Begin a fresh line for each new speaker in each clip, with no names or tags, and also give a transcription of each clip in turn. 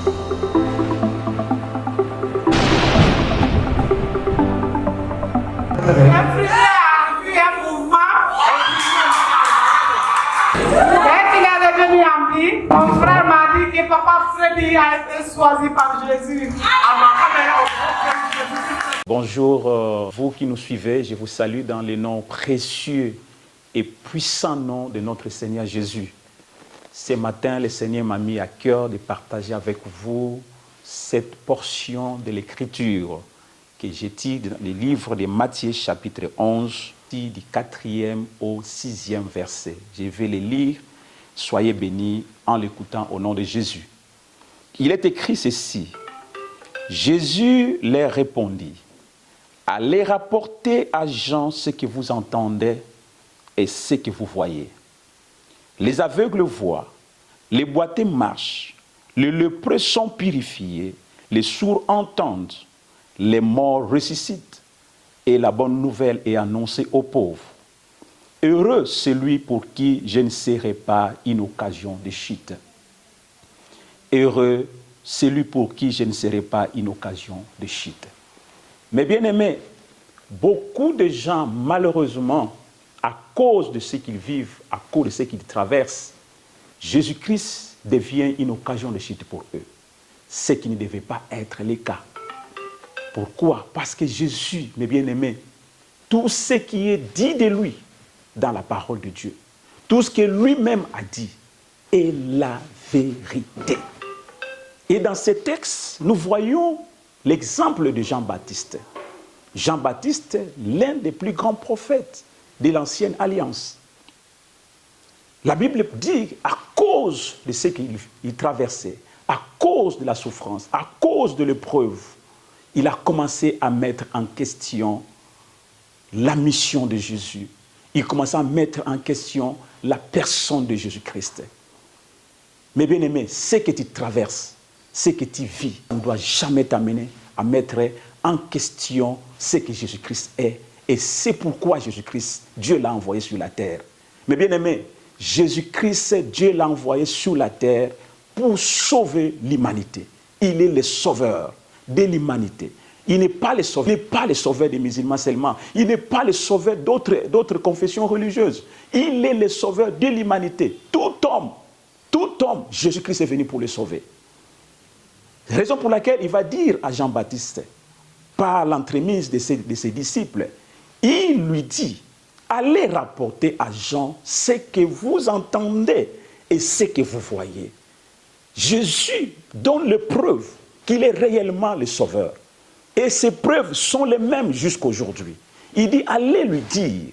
Mon frère m'a dit que papa Freddy a été choisi par Jésus.
Bonjour, vous qui nous suivez, je vous salue dans le nom précieux et puissant nom de notre Seigneur Jésus. Ce matin, le Seigneur m'a mis à cœur de partager avec vous cette portion de l'Écriture que j'ai tirée dans le livre de Matthieu chapitre 11, du 4e au 6e verset. Je vais le lire. Soyez bénis en l'écoutant au nom de Jésus. Il est écrit ceci. Jésus leur répondit, allez rapporter à Jean ce que vous entendez et ce que vous voyez. Les aveugles voient, les boiteux marchent, les lépreux sont purifiés, les sourds entendent, les morts ressuscitent et la bonne nouvelle est annoncée aux pauvres. Heureux celui pour qui je ne serai pas une occasion de chute. Heureux celui pour qui je ne serai pas une occasion de chute. Mais bien aimés, beaucoup de gens, malheureusement, à cause de ce qu'ils vivent, à cause de ce qu'ils traversent, Jésus-Christ devient une occasion de chute pour eux. Ce qui ne devait pas être le cas. Pourquoi? Parce que Jésus, mes bien-aimés, tout ce qui est dit de lui, dans la parole de Dieu. Tout ce que lui-même a dit est la vérité. Et dans ce texte, nous voyons l'exemple de Jean-Baptiste. Jean-Baptiste, l'un des plus grands prophètes de l'ancienne alliance. La Bible dit, à cause de ce qu'il traversait, à cause de la souffrance, à cause de l'épreuve, il a commencé à mettre en question la mission de Jésus. Il commence à mettre en question la personne de Jésus-Christ. Mais bien aimé, ce que tu traverses, ce que tu vis, on ne doit jamais t'amener à mettre en question ce que Jésus-Christ est. Et c'est pourquoi Jésus-Christ, Dieu l'a envoyé sur la terre. Mais bien aimé, Jésus-Christ, Dieu l'a envoyé sur la terre pour sauver l'humanité. Il est le sauveur de l'humanité. Il n'est pas le sauveur des musulmans seulement. Il n'est pas le sauveur d'autres confessions religieuses. Il est le sauveur de l'humanité. Tout homme, Jésus-Christ est venu pour le sauver. Raison pour laquelle il va dire à Jean-Baptiste, par l'entremise de ses disciples, il lui dit, allez rapporter à Jean ce que vous entendez et ce que vous voyez. Jésus donne la preuve qu'il est réellement le sauveur. Et ces preuves sont les mêmes jusqu'à aujourd'hui. Il dit, allez lui dire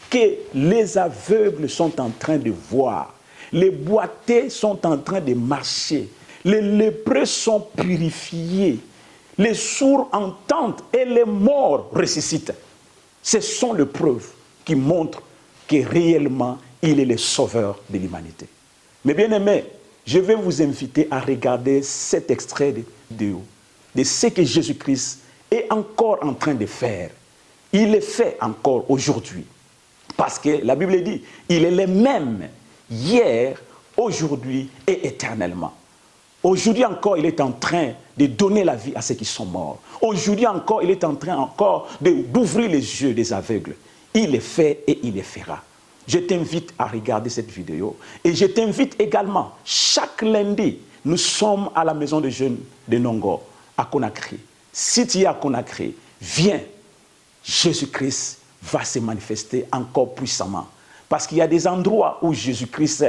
que les aveugles sont en train de voir, les boiteux sont en train de marcher, les lépreux sont purifiés, les sourds entendent et les morts ressuscitent. Ce sont les preuves qui montrent que réellement, il est le sauveur de l'humanité. Mais bien aimés, je vais vous inviter à regarder cet extrait de ce que Jésus-Christ est encore en train de faire. Il le fait encore aujourd'hui. Parce que la Bible dit, il est le même hier, aujourd'hui et éternellement. Aujourd'hui encore, il est en train de donner la vie à ceux qui sont morts. Aujourd'hui encore, il est en train d'ouvrir les yeux des aveugles. Il le fait et il le fera. Je t'invite à regarder cette vidéo. Et je t'invite également, chaque lundi, nous sommes à la maison de jeunes de Nongo, à Conakry. Si tu es à Conakry, viens. Jésus-Christ va se manifester encore puissamment. Parce qu'il y a des endroits où Jésus-Christ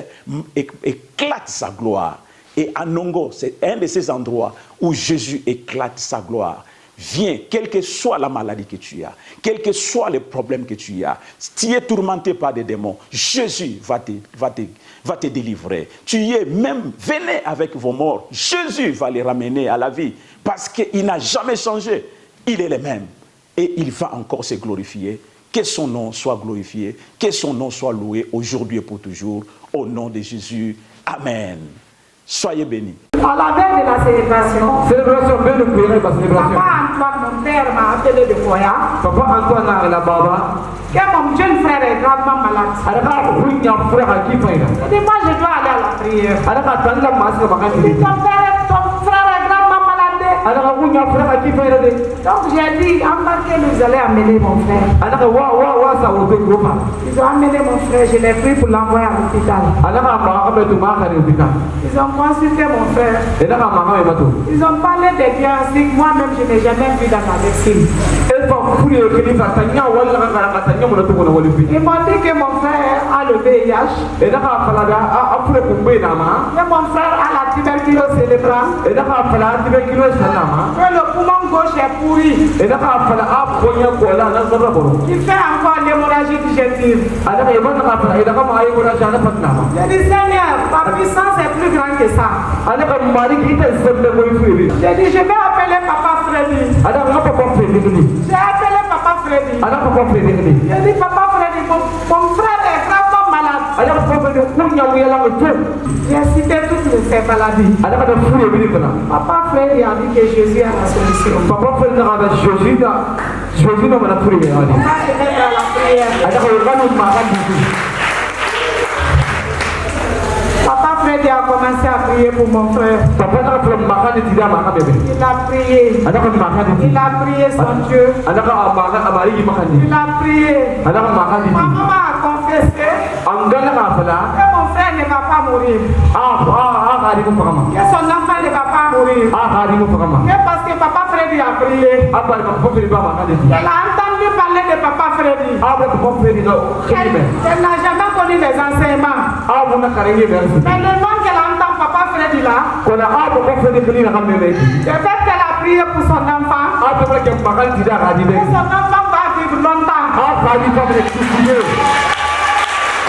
éclate sa gloire. Et à Nongo, c'est un de ces endroits où Jésus éclate sa gloire. Viens, quelle que soit la maladie que tu as, quel que soit le problème que tu as, si tu es tourmenté par des démons, Jésus va te délivrer. Tu y es même, venez avec vos morts, Jésus va les ramener à la vie, parce qu'il n'a jamais changé, il est le même. Et il va encore se glorifier, que son nom soit glorifié, que son nom soit loué aujourd'hui et pour toujours, au nom de Jésus, Amen. Soyez bénis.
À la veille de la célébration, Papa Antoine, mon père, m'a appelé de Foya.
Papa Antoine la baba.
Que mon jeune frère est gravement malade. Il dit, moi je dois aller à la prière. Il dit, ton frère
qui fait le dé.
Donc j'ai dit, embarquez, nous allons amener mon frère.
Anaka wa sa wote goma.
Ils ont amené mon frère, je l'ai pris pour l'envoyer à l'hôpital.
Anaka ma ka betu ma ka ni hôpital.
Ils ont consulté mon frère.
Et naka ma ka mato.
Ils ont parlé des diagnostics, moi-même je n'ai jamais vu dans ma médecine.
Elle va fouiller que ni fa tanya wala ka tanya mo to ko wala fi.
Ils m'ont dit que mon frère a le VIH.
Et naka fala da a fule ko be na ma.
Que mon frère a la tuberculose cérébrale.
Et naka fala tuberculose na ma.
Que le poumon gauche est pourri.
Et naka fala a ponya ko la na zara boro.
Il fait encore l'hémorragie digestive.
Anaka yeba naka fala ida ka ma ayi ko ra jana patna ma.
Je dis Seigneur, ma puissance est plus grande que ça.
Anaka mari ki ta sembe ko fi.
J'ai dit je vais appeler papa Freddy.
Anaka ma papa Freddy ni.
J'ai appelé papa Freddy.
Anaka papa Freddy ni.
J'ai dit papa Freddy, mon frère est gravement malade.
Anaka papa Freddy ko nya wu yala ko to.
J'ai cité toutes ces maladies.
Anaka da fouiller bi ni
Papa Freddy a dit que Jésus a la solution.
Papa Freddy na da Jésus na mana fouiller ya ni.
On va se mettre à la prière.
Anaka ko ga no ma ga ni.
Papa Freddy a commencé à prier pour mon frère.
Papa na ko ma ga ni tida ma ga bebe.
Il a prié.
Anaka ma ga ni.
Il a prié son Dieu.
Anaka ma ga amari ma ga ni.
Il a prié.
Anaka ma ga ni.
Ma maman a confessé
Angala ka fala.
que mon frère ne va pas mourir.
Ga ri ko fama.
Que son enfant ne va pas mourir.
Ga ri ko fama.
Que parce que Papa Freddy a prié.
Apa ma papa Freddy ba ma ga ni.
Elle a entendu parler de Papa Freddy.
Papa Freddy no.
Elle n'a jamais connu les enseignements.
Na karenge be.
Mais le nom qu'elle entend Papa Freddy là,
Ko na papa Freddy ni na ga me me.
le fait qu'elle a prié pour son enfant,
Papa ke ma ga tida ga di be.
que son enfant va vivre longtemps.
Ga di pa me kusiye.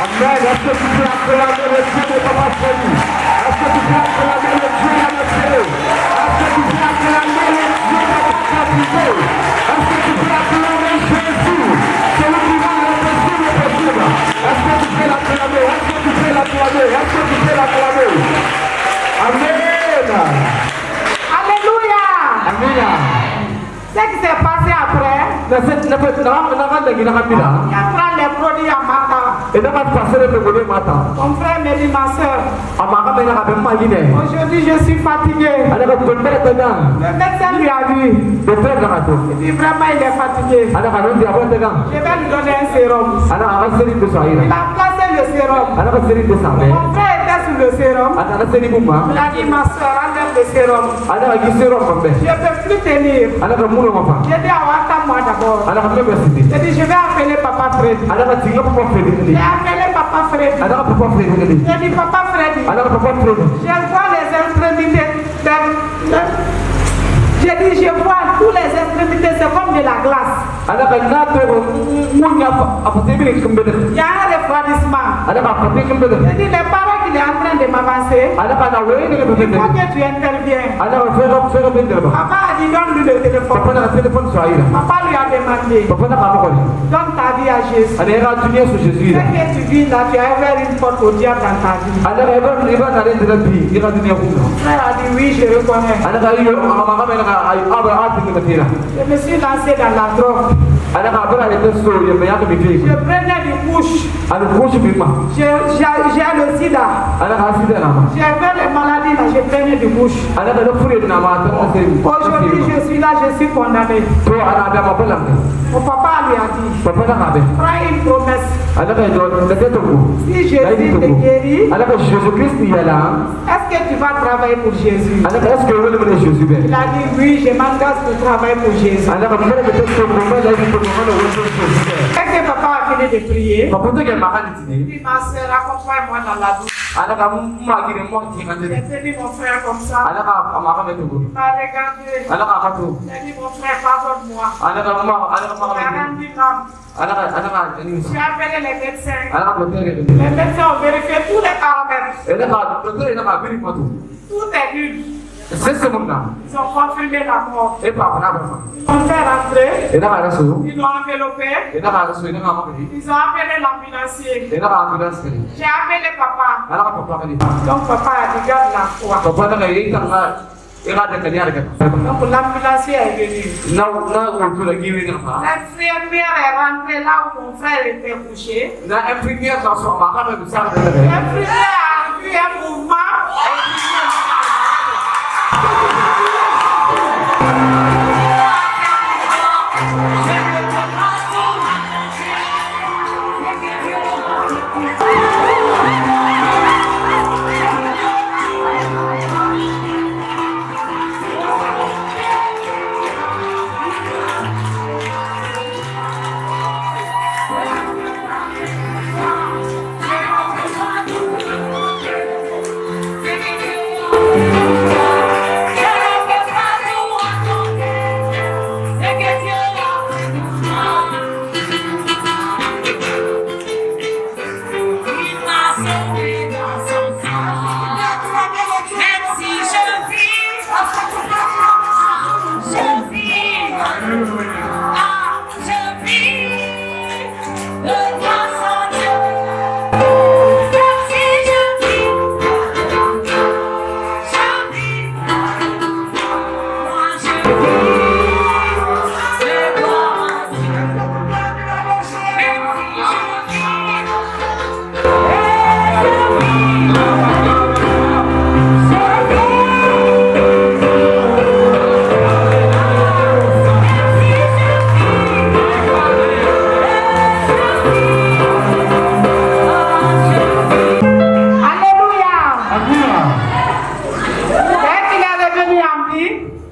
Amen. Est-ce que tu peux acclamer le Dieu de Papa Freddy? Est-ce que tu peux acclamer le Dieu de notre ciel? Est-ce que tu peux acclamer le Dieu de ta capacité? Est-ce que tu peux acclamer Jésus? Celui qui va le possible au possible. Est-ce que tu peux l'acclamer? Est-ce que tu peux l'acclamer? Est-ce que tu peux l'acclamer? Amen.
Alléluia.
Amen.
Ce qui s'est passé après,
Na ga de gina ga bila.
il a pris les produits à Mata.
Et na ga passer le gode mata.
Mon frère me dit, ma soeur,
Ama ga me na ga be ma gine.
aujourd'hui je suis fatigué.
Ana ga tonne le tena.
Le médecin lui a dit,
Docteur na ga to.
il dit vraiment il est fatigué.
Ana ga non di abo tena.
Je vais lui donner un sérum.
Ana ga seri de
Il
saira.
a placé le sérum.
Ana ga seri de sabe.
Mon frère était sous le sérum.
Ana ga seri bumba.
Il a dit, ma soeur, enlève le sérum.
Ana ga gisero mambe.
Je ne peux plus tenir.
Ana ga muno mafa.
J'ai dit, attends-moi d'abord.
Ana ga mebe sidi.
J'ai dit, je vais appeler Papa Freddy.
Ana ga tinga papa Freddy
J'ai
ni.
appelé Papa Freddy.
Ana ga papa Freddy ni.
J'ai dit, Papa Freddy,
Ana ga papa Freddy.
je vois les extrémités. J'ai dit, je vois tous les extrémités, c'est comme de la glace.
Ana ga na to munya apa tebele kembede.
Il y a un refroidissement.
Ana ga papa kembede.
J'ai dit, les paroles qu'il est en train de m'avancer,
Ana ga na we ni
il
kembede.
faut que tu interviens.
Ana ga fero bende ba.
Papa a dit, donne-lui le téléphone.
Papa na ga téléphone saira.
Papa lui a demandé,
Papa na ga ma ko ni.
donne ta vie à Jésus.
Ana ga tunia sur Jésus.
Ce que tu vis là, tu as ouvert une porte au diable dans ta vie.
Ana ga eba na rende na bi. Ira dunia ko.
Mon frère a dit, oui, je reconnais.
Ana ga yo ama ga me na ga ay aba ati ni matira.
Je me suis lancé dans la drogue.
Ana ga bara le testo ye me ya ka
Je
bi.
prenais du couche.
Ana ko shi bi ma.
J'ai le sida.
Ana ga sida na ma.
J'ai fait les maladies là, je prenais du couche.
Ana ga fure na ma ta na se.
Aujourd'hui, je suis là, je suis condamné.
To ana da ma bala.
Mon papa lui a dit,
Papa na ga be.
prends une promesse.
Ana ga do na te to ko.
Si Jésus te guérit,
Ana ga Jésus Christ ya la.
est-ce que tu vas travailler pour Jésus?
Ana ga est-ce que le me Jésus be.
Il a dit, oui, je m'engage pour travailler pour Jésus.
Ana ga mele ke to ko ma la ni to ma lo wo Jésus.
Dès que papa a fini de prier,
Papa to ke ma ka ni
il dit, ma soeur, accompagne-moi dans la douche.
Ana ga ma gi ne mo ti ka
J'ai
ni.
tenu mon frère comme ça.
Ana ga ma ka me to ko.
Il m'a regardé.
Ana ga ka to.
J'ai dit, mon frère, pardonne-moi.
Ana ga ma
Il a
me.
rendu l'âme.
Ana ga ni.
J'ai appelé les médecins.
Ana ga to te.
Les médecins ont vérifié tous les paramètres.
Ana ga to te na ga bi ma to.
Tout est nul.
C'est ce monde là.
Ils ont confirmé la mort.
E pa na ba.
Ils ont fait rentrer.
E na ga raso.
Ils l'ont enveloppé.
E na ga raso, e na ga ma bi.
Ils ont appelé l'ambulancier.
E na ga ambulance ni.
J'ai appelé papa.
Ana ga papa ka ni.
Donc papa a dit garde la foi.
Papa na ga yi ta na e ga de ka ni ara ka.
Donc l'ambulancier est venu.
Na ko to la gi wi na ma.
L'infirmière est rentrée là où mon frère était couché.
Na infirmière ka so ma ka be sa de.
L'infirmière a vu un mouvement.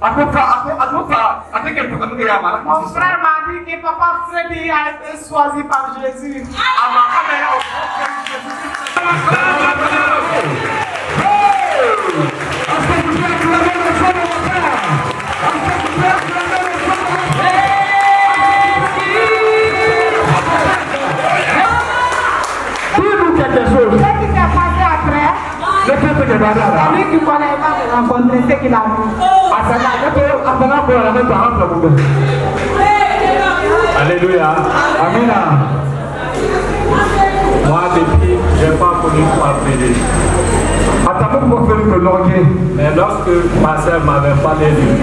Mon frère m'a dit que papa Freddy a été choisi par Jésus.
Quelque chose.
Ce qui s'est passé après,
Le fait que
c'est lui qui connaît pas de rencontrer ce qu'il a vu.
Alléluia.
Amen.
Moi, depuis, je n'ai pas connu quoi prier. Mais lorsque ma soeur m'avait parlé de lui,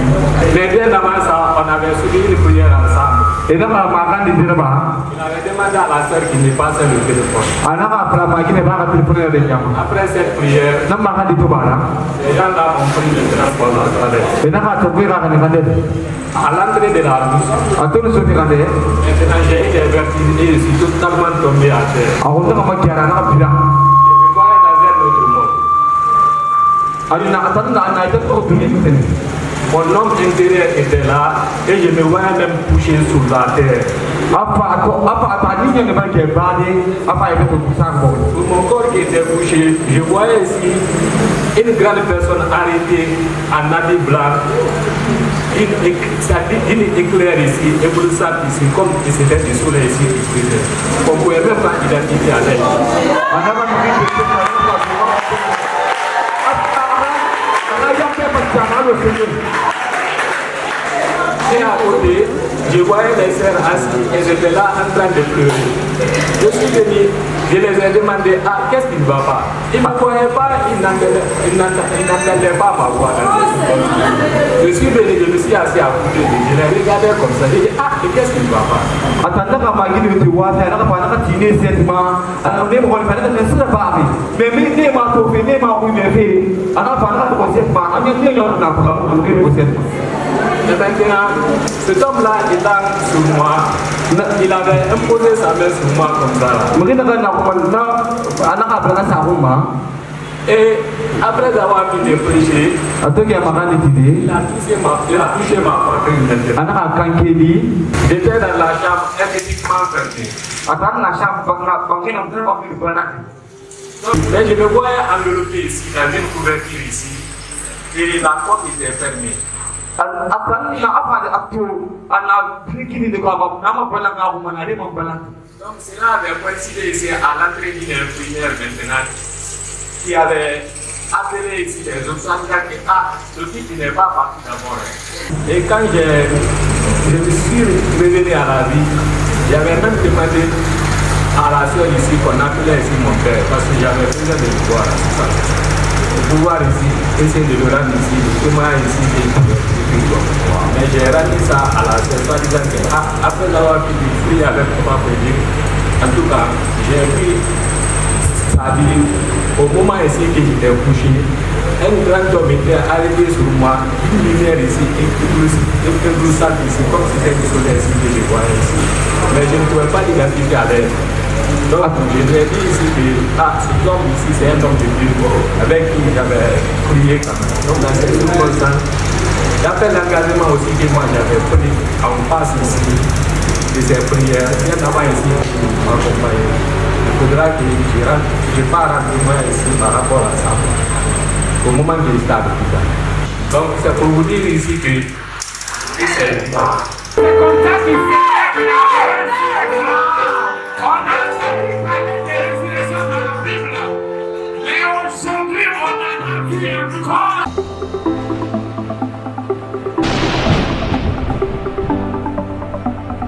mais bien avant ça, on avait suivi une prière ensemble. Il avait demandé à la soeur qui me passait le téléphone. Après cette prière, les gens là ont pris le transport dans la à l'entrée de la douche, maintenant j'ai eu des vertiges et je suis totalement tombé à terre. Je me voyais dans un autre monde. Mon homme intérieur était là et je me voyais même couché sur la terre. Sur mon corps qui était couché, je voyais ici une grande personne arrêtée en habit blanc. Il éclaire ici et pour ça ici, comme c'était du soleil ici, on ne pouvait même pas identifier à l'œil. Et à côté, je voyais les sœurs assis et j'étais là en train de pleurer. Je suis venu, je les ai demandé, qu'est-ce qui ne va pas? Ils ne me voyaient pas, ils n'entendaient pas ma voix. Je suis venu, je me suis assis à côté, je les regardais comme ça, je dis, qu'est-ce qui ne va pas? Et maintenant, cet homme-là étant sur moi, il avait imposé sa main sur moi comme ça. Et après avoir fini de prêcher, il a touché ma poitrine maintenant. J'étais dans la chambre hermétiquement fermée. Mais je me voyais enveloppé ici, dans une couverture ici, et la porte était fermée. Donc cela avait coïncidé ici à l'entrée d'une infirmière maintenant qui avait appelé ici les autres sans dire que le type n'est pas parti d'abord. Et quand je me suis revenu à la vie, j'avais même demandé à la soeur ici qu'on appelait ici mon père parce que j'avais besoin de le voir. De pouvoir ici, essayer de le rendre ici, de témoigner ici. Mais j'ai rendu ça à la soeur disant que après avoir fini de prier avec Papa Freddy, en tout cas, j'ai vu ça dire au moment ici que j'étais couché, un grand homme était arrivé sur moi, une lumière ici, une broussard ici, comme si c'était du soleil ici que je voyais ici. Mais je ne pouvais pas l'identifier à l'aide. Donc je lui ai dit ici que cet homme ici c'est un homme de Dieu avec qui j'avais prié quand même. Donc dans cette circonstance, d'après l'engagement aussi que moi j'avais pris en face ici de ces prières, bien avant ici m'accompagner. Il faudra que je pars en témoin ici par rapport à ça au moment de l'état de l'hôpital. Donc c'est pour vous dire ici que c'est
C'est comme ça qu'il fait.